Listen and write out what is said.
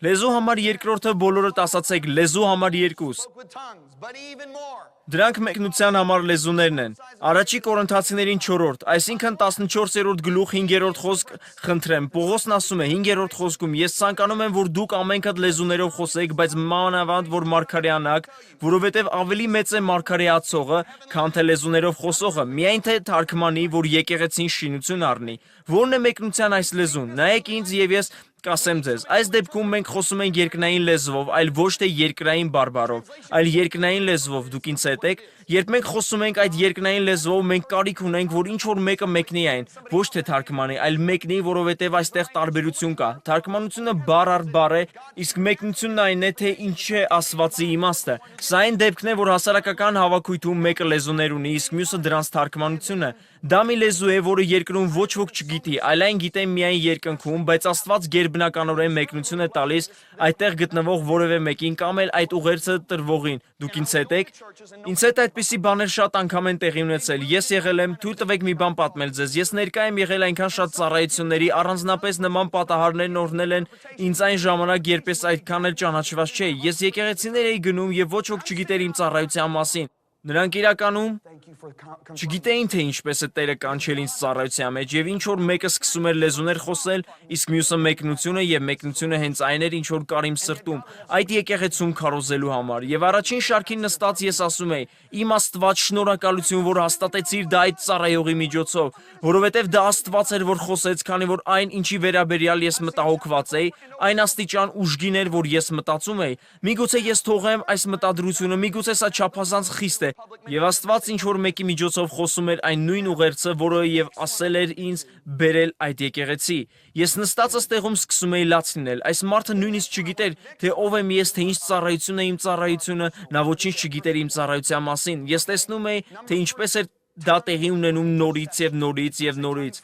Լեզու համար երկրորդը բոլորդ ասացեք լեզու համար երկուս։ Դրանք մեկնության համար լեզուներն են։ Առաջի Կորինթացիներին 4, այսինքն 14-րդ գլուխ 5-րդ խոսք խնդրեմ։ Պողոսն ասում է 5-րդ խոսքում. ես ցանկանում եմ, որ դուք ամենքդ լեզուներով խոսեք, բայց մանավանդ որ մարգարեանաք, որովհետև ավելի մեծ է մարգարեացողը, քան թե լեզուներով խոսողը, միայն թե թարգմանի, որ եկեղեցին շինություն առնի։ Որն է մեկնության այս լեզուն։ Նայեք ինձ եւ ես կասեմ ձեզ, այս դեպքում մենք խոսում ենք երկնային լեզվով, այլ ոչ թե երկրային բարբառով, այլ երկնային լեզվով, դուք ինձ հետ եք, երբ մենք խոսում ենք այդ երկնային լեզվով, մենք կարիք ունենք, որ ինչ որ մեկը մեկնի այն, ոչ թե թարգմանի, այլ մեկնի, որովհետև այստեղ տարբերություն կա։ Թարգմանությունը բառ առ բառ է, իսկ մեկնությունն այն է, թե ինչ է ասվածի իմաստը։ Սա այն դեպքն է, որ հասարակական հավաքույթում մեկը լեզուներ ունի, իսկ մյուսը դրանց թարգմանությունը։ Դա մի լեզու է, որը երկրում ոչ ոք չգիտի, այլ այն գիտե միայն երկնքում, բայց Աստված գերբնականորեն մեկնություն է տալիս այդտեղ գտնվող որևէ մեկին կամ էլ այդ ուղերձը տրվողին։ Դուք ինձ հետ եք։ Ինձ հետ այդպիսի բաներ շատ անգամ են տեղի ունեցել։ Ես եղել եմ, թույլ տվեք մի բան պատմել ձեզ։ Ես ներկա եմ եղել այնքան շատ ծառայությունների, առանձնապես նման պատահարներն օրհնել են ինձ այն ժամանակ, երբ ես այդքան էլ ճանաչված չէի։ Ես եկեղեցիներ էի գնում եւ ոչ ոք չգիտեր իմ ծառայության մասին։ Նրանք իրականում չգիտեին, թե ինչպես է Տերը կանչել ինձ ծառայության մեջ, եւ ինչ որ մեկը սկսում էր լեզուներ խոսել, իսկ մյուսը մեկնությունը, եւ մեկնությունը հենց այն էր, ինչ որ կար իմ սրտում, այդ եկեղեցում քարոզելու համար։ Եվ առաջին շարքին նստած ես ասում էի. իմ Աստված, շնորհակալություն, որ հաստատեցիր դա այդ ծառայողի միջոցով, որովհետև դա Աստված էր, որ խոսեց, քանի որ այն, ինչի վերաբերյալ ես մտահոգված էի, այն աստիճան ուժգին էր, որ ես մտածում էի. միգուցե ես թողեմ այս մտադրությունը, միգուցե սա չափազանց խիստ է, եւ Աստված ինչ որ մեկի միջոցով խոսում էր այն նույն ուղերձը, որը եւ ասել էր ինձ բերել այդ եկեղեցի։ Ես նստածս տեղում սկսում էի լաց լինել։ Այս մարդը նույնիսկ չգիտեր, թե ով եմ ես, թե ինչ ծառայություն է իմ ծառայությունը, նա ոչինչ չգիտեր իմ ծառայության մասին։ Ես տեսնում էի, թե ինչպես էր դա տեղի ունենում նորից եւ նորից եւ նորից։